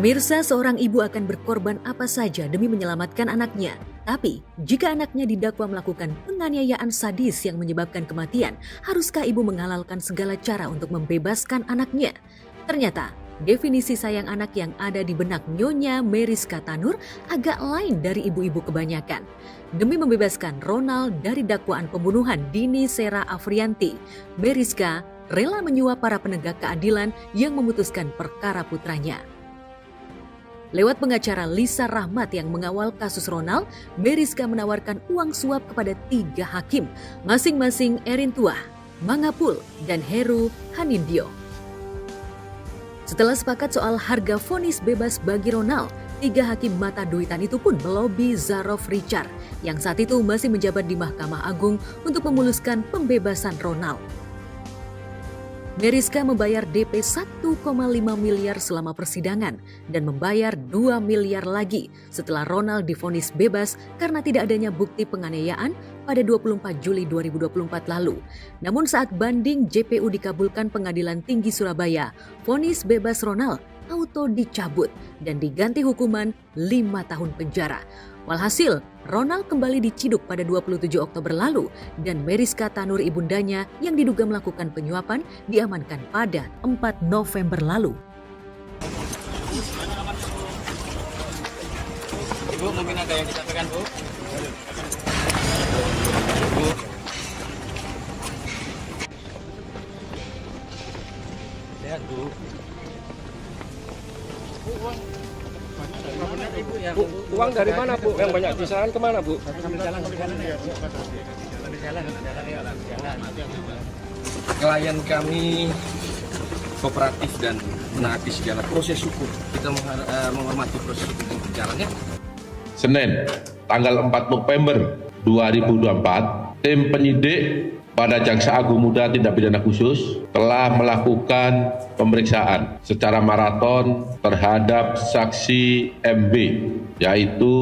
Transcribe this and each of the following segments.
Pemirsa, seorang ibu akan berkorban apa saja demi menyelamatkan anaknya. Tapi, jika anaknya didakwa melakukan penganiayaan sadis yang menyebabkan kematian, haruskah ibu menghalalkan segala cara untuk membebaskan anaknya? Ternyata, definisi sayang anak yang ada di benak Nyonya Meriska Tanur agak lain dari ibu-ibu kebanyakan. Demi membebaskan Ronald dari dakwaan pembunuhan Dini Sera Afrianti, Meriska rela menyuap para penegak keadilan yang memutuskan perkara putranya. Lewat pengacara Lisa Rahmat yang mengawal kasus Ronald, Meriska menawarkan uang suap kepada 3 hakim, masing-masing Erin Tuah, Mangapul, dan Heru Hanindyo. Setelah sepakat soal harga vonis bebas bagi Ronald, 3 hakim mata duitan itu pun melobi Zarov Richard, yang saat itu masih menjabat di Mahkamah Agung untuk memuluskan pembebasan Ronald. Meriska membayar DP 1,5 miliar selama persidangan dan membayar 2 miliar lagi setelah Ronald divonis bebas karena tidak adanya bukti penganiayaan pada 24 Juli 2024 lalu. Namun saat banding JPU dikabulkan Pengadilan Tinggi Surabaya, vonis bebas Ronald auto dicabut dan diganti hukuman 5 tahun penjara. Walhasil, Ronald kembali diciduk pada 27 Oktober lalu dan Meriska Tanur ibundanya yang diduga melakukan penyuapan diamankan pada 4 November lalu. Ibu, mungkin ada yang disampaikan, Bu? Bu. Lihat, Bu. Bu, uang dari mana, Bu? Yang banyak diserahkan kemana, Bu? Klien kami kooperatif dan menaati segala proses hukum. Kita menghormati proses hukum yang berjalannya. Senin, tanggal 4 November 2024, tim penyidik pada Jaksa Agung Muda Tindak Pidana Khusus telah melakukan pemeriksaan secara maraton terhadap saksi MB, yaitu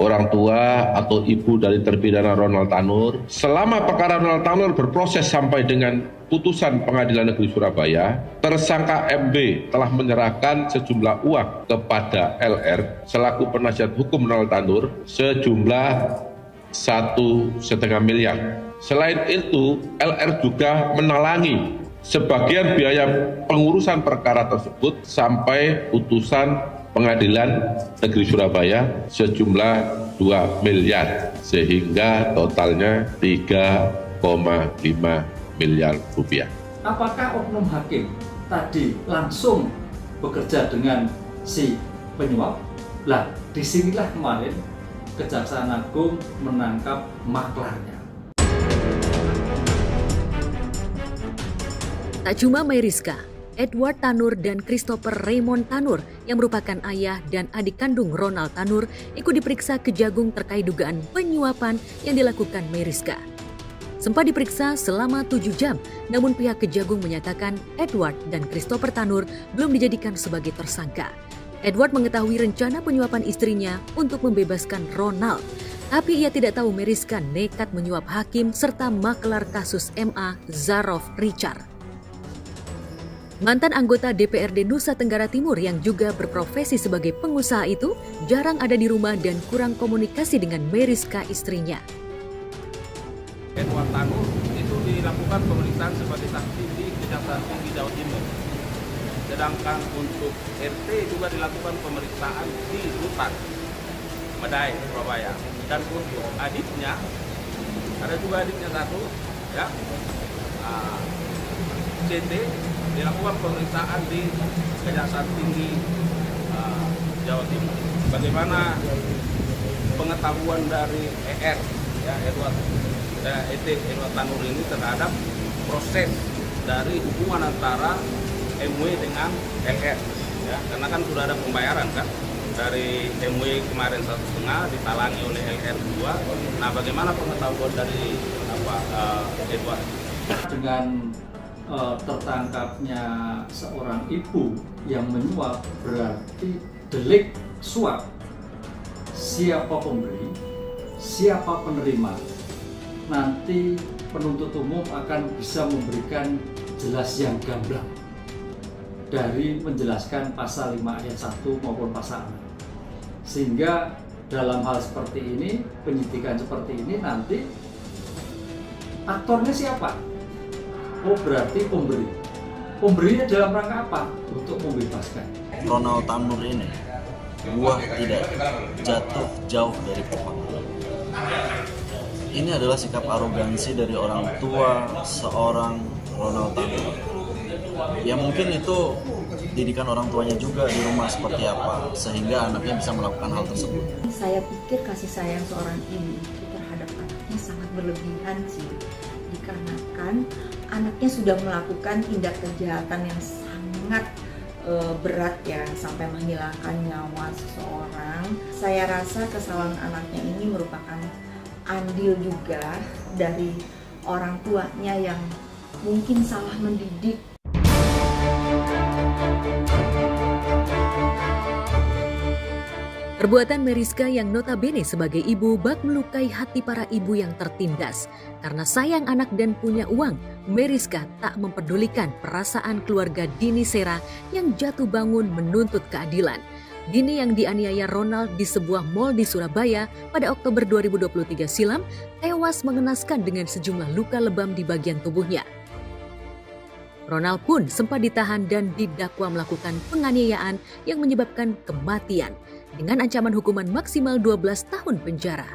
orang tua atau ibu dari terpidana Ronald Tanur. Selama perkara Ronald Tanur berproses sampai dengan putusan Pengadilan Negeri Surabaya, tersangka MB telah menyerahkan sejumlah uang kepada LR selaku penasihat hukum Ronald Tanur sejumlah 1,5 miliar. Selain itu, LR juga menalangi sebagian biaya pengurusan perkara tersebut sampai putusan Pengadilan Negeri Surabaya sejumlah 2 miliar, sehingga totalnya 3,5 miliar rupiah. Apakah oknum hakim tadi langsung bekerja dengan si penyuap? Lah, disinilah kemarin Kejaksaan Agung menangkap maklarnya. Tak cuma Meriska, Edward Tanur dan Christopher Raymond Tanur yang merupakan ayah dan adik kandung Ronald Tanur ikut diperiksa Kejagung terkait dugaan penyuapan yang dilakukan Meriska. Sempat diperiksa selama 7 jam, namun pihak Kejagung menyatakan Edward dan Christopher Tanur belum dijadikan sebagai tersangka. Edward mengetahui rencana penyuapan istrinya untuk membebaskan Ronald, tapi ia tidak tahu Meriska nekat menyuap hakim serta maklar kasus MA Zarov Richard. Mantan anggota DPRD Nusa Tenggara Timur yang juga berprofesi sebagai pengusaha itu jarang ada di rumah dan kurang komunikasi dengan Meriska istrinya. Edward Tanur itu dilakukan pemeriksaan sebagai saksi di Kejaksaan Tinggi Jawa Timur. Sedangkan untuk RT juga dilakukan pemeriksaan di Rutan, Medaeng, Surabaya. Dan untuk adiknya, ada juga adiknya satu, ya, CT, dilakukan pemeriksaan di Kejaksaan Tinggi Jawa Timur. Bagaimana pengetahuan dari ER, ya, Edward Tanur ini terhadap proses dari hubungan antara MW dengan LR, ya, karena kan sudah ada pembayaran kan dari MW kemarin 1,5 ditalangi oleh LR 2. Nah, bagaimana pengetahuan dari Edward? Dengan tertangkapnya seorang ibu yang menyuap berarti delik suap. Siapa pemberi, siapa penerima, nanti penuntut umum akan bisa memberikan jelas yang gamblang. dari menjelaskan pasal 5 ayat 1 maupun pasal 6. Sehingga dalam hal seperti ini, penyidikan seperti ini nanti aktornya siapa? Oh berarti pemberi. Pemberinya dalam rangka apa? Untuk membebaskan. Ronald Tanur ini buah tidak jatuh jauh dari pohon. Ini adalah sikap arogansi dari orang tua seorang Ronald Tanur. Ya mungkin itu didikan orang tuanya juga di rumah seperti apa sehingga anaknya bisa melakukan hal tersebut. Saya pikir kasih sayang seorang ibu terhadap anaknya sangat berlebihan sih, dikarenakan anaknya sudah melakukan tindak kejahatan yang sangat berat ya, sampai menghilangkan nyawa seseorang. Saya rasa kesalahan anaknya ini merupakan andil juga dari orang tuanya yang mungkin salah mendidik. Perbuatan Meriska yang notabene sebagai ibu bak melukai hati para ibu yang tertindas. Karena sayang anak dan punya uang, Meriska tak mempedulikan perasaan keluarga Dini Sera yang jatuh bangun menuntut keadilan. Dini yang dianiaya Ronald di sebuah mal di Surabaya pada Oktober 2023 silam tewas mengenaskan dengan sejumlah luka lebam di bagian tubuhnya. Ronald pun sempat ditahan dan didakwa melakukan penganiayaan yang menyebabkan kematian dengan ancaman hukuman maksimal 12 tahun penjara.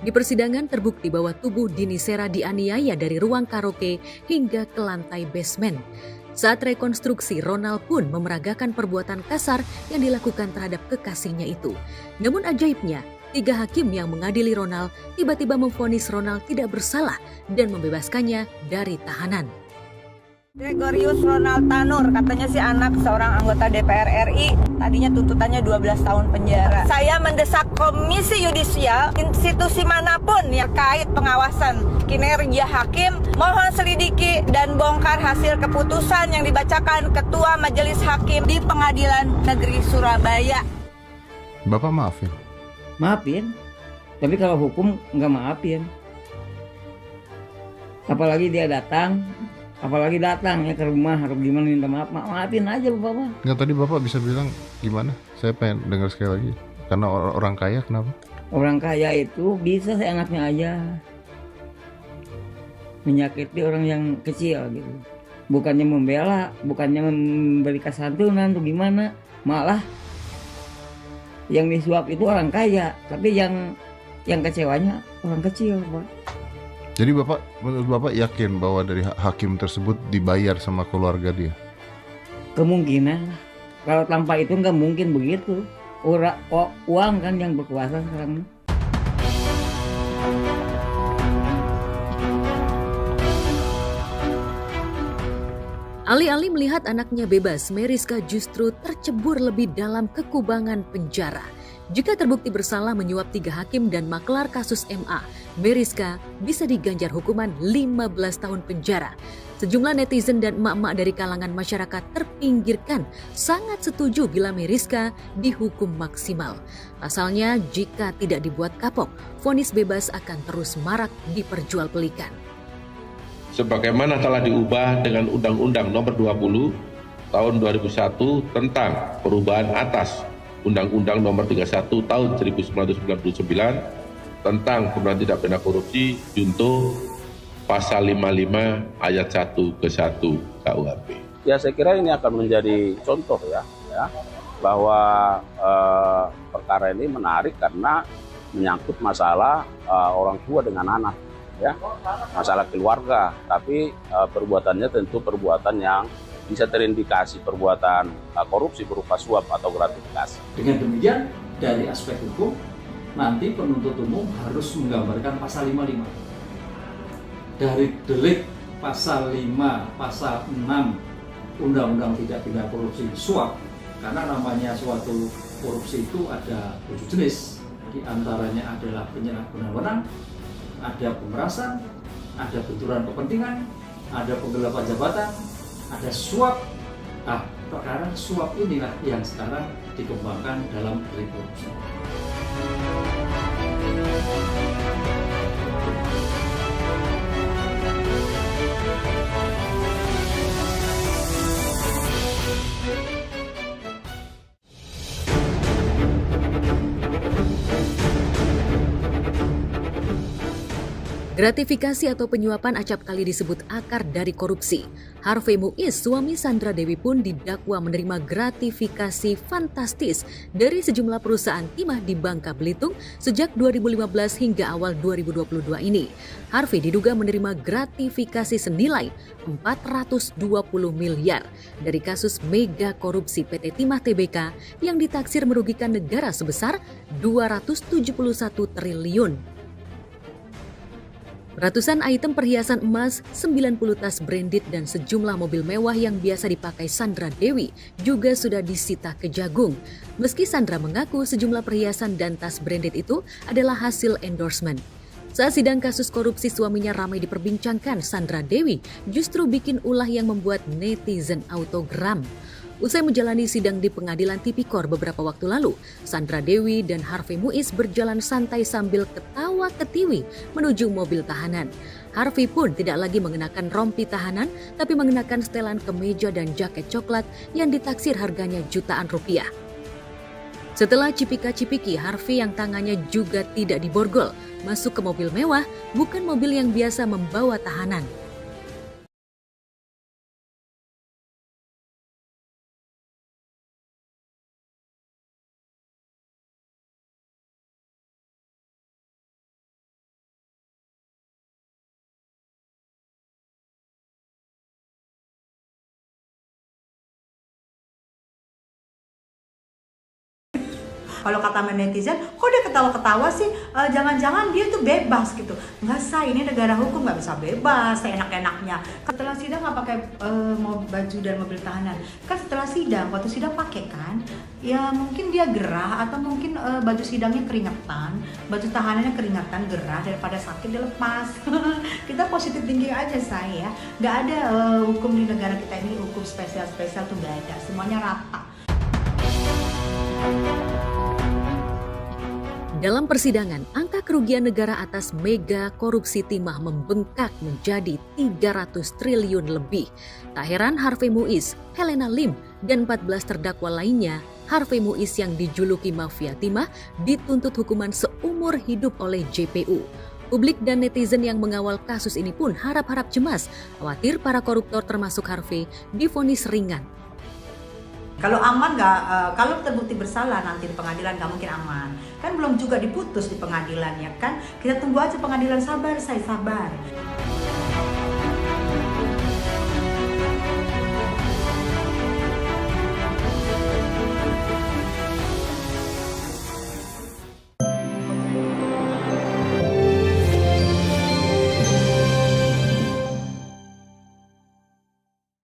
Di persidangan terbukti bahwa tubuh Dini Sera dianiaya dari ruang karaoke hingga ke lantai basement. Saat rekonstruksi, Ronald pun memeragakan perbuatan kasar yang dilakukan terhadap kekasihnya itu. Namun ajaibnya, 3 hakim yang mengadili Ronald tiba-tiba memvonis Ronald tidak bersalah dan membebaskannya dari tahanan. Gregorius Ronald Tanur, katanya si anak seorang anggota DPR RI, tadinya tuntutannya 12 tahun penjara. Saya mendesak Komisi Yudisial, institusi manapun yang terkait pengawasan kinerja hakim, mohon selidiki dan bongkar hasil keputusan yang dibacakan Ketua Majelis Hakim di Pengadilan Negeri Surabaya. Bapak maafin? Maafin, tapi kalau hukum nggak maafin. Apalagi dia datang ya ke rumah, harus gimana minta maaf, maafin aja Bapak. Nggak, tadi Bapak bisa bilang gimana? Saya pengen dengar sekali lagi. Karena orang kaya kenapa? Orang kaya itu bisa seenaknya aja menyakiti orang yang kecil gitu. Bukannya membela, bukannya memberikan santunan atau gimana, malah yang disuap itu orang kaya, tapi yang kecewanya orang kecil, Pak. Jadi menurut Bapak yakin bahwa dari hakim tersebut dibayar sama keluarga dia? Kemungkinan. Kalau tanpa itu nggak mungkin begitu. Uang kan yang berkuasa sekarang. Alih-alih melihat anaknya bebas, Meriska justru tercebur lebih dalam kekubangan penjara. Jika terbukti bersalah menyuap 3 hakim dan maklar kasus MA, Meriska bisa diganjar hukuman 15 tahun penjara. Sejumlah netizen dan emak-emak dari kalangan masyarakat terpinggirkan sangat setuju bila Meriska dihukum maksimal. Pasalnya, jika tidak dibuat kapok, vonis bebas akan terus marak diperjualbelikan. Sebagaimana telah diubah dengan Undang-Undang Nomor 20 Tahun 2001 tentang perubahan atas Undang-Undang Nomor 31 Tahun 1999 tentang pemberantasan tindak pidana korupsi junto pasal 55 ayat 1 ke 1 KUHP. Ya, saya kira ini akan menjadi contoh ya bahwa perkara ini menarik karena menyangkut masalah orang tua dengan anak, ya, masalah keluarga, tapi perbuatannya tentu perbuatan yang bisa terindikasi perbuatan korupsi berupa suap atau gratifikasi. Dengan demikian, dari aspek hukum, nanti penuntut umum harus menggambarkan pasal 55. Dari delik pasal 5, pasal 6 Undang-Undang Tindak Pidana Korupsi suap, karena namanya suatu korupsi itu ada 7 jenis. Di antaranya adalah penyalahgunaan wewenang, ada pemerasan, ada benturan kepentingan, ada penggelapan jabatan, ada suap. Nah, perkara suap inilah yang sekarang dikembangkan dalam delik korupsi. Gratifikasi atau penyuapan acap kali disebut akar dari korupsi. Harvey Muiz, suami Sandra Dewi pun didakwa menerima gratifikasi fantastis dari sejumlah perusahaan timah di Bangka Belitung sejak 2015 hingga awal 2022 ini. Harvey diduga menerima gratifikasi senilai 420 miliar dari kasus mega korupsi PT Timah Tbk yang ditaksir merugikan negara sebesar 271 triliun. Ratusan item perhiasan emas, 90 tas branded dan sejumlah mobil mewah yang biasa dipakai Sandra Dewi juga sudah disita Kejagung. Meski Sandra mengaku sejumlah perhiasan dan tas branded itu adalah hasil endorsement. Saat sidang kasus korupsi suaminya ramai diperbincangkan, Sandra Dewi justru bikin ulah yang membuat netizen autogram. Usai menjalani sidang di Pengadilan Tipikor beberapa waktu lalu, Sandra Dewi dan Harvey Muiz berjalan santai sambil ketawa ketiwi menuju mobil tahanan. Harvey pun tidak lagi mengenakan rompi tahanan, tapi mengenakan setelan kemeja dan jaket coklat yang ditaksir harganya jutaan rupiah. Setelah cipika-cipiki, Harvey yang tangannya juga tidak diborgol, masuk ke mobil mewah, bukan mobil yang biasa membawa tahanan. Kalau kata netizen, kok dia ketawa-ketawa sih? Jangan-jangan dia tuh bebas gitu. Nggak sah, ini negara hukum, nggak bisa bebas seenak-enaknya. Setelah sidang nggak pakai baju dan mobil tahanan. Kan setelah sidang, waktu sidang pakai kan? Ya mungkin dia gerah atau mungkin baju sidangnya keringetan, baju tahanannya keringetan, gerah, daripada sakit dia lepas. Kita positif tinggi aja saya. Nggak ada hukum di negara kita ini, hukum spesial-spesial tuh nggak ada. Semuanya rata. Dalam persidangan, angka kerugian negara atas mega korupsi timah membengkak menjadi 300 triliun lebih. Tak heran Harvey Muiz, Helena Lim, dan 14 terdakwa lainnya, Harvey Muiz yang dijuluki mafia timah dituntut hukuman seumur hidup oleh JPU. Publik dan netizen yang mengawal kasus ini pun harap-harap cemas, khawatir para koruptor termasuk Harvey divonis ringan. Kalau aman nggak, kalau terbukti bersalah nanti di pengadilan nggak mungkin aman. Kan belum juga diputus di pengadilan ya kan. Kita tunggu aja pengadilan, sabar, saya sabar.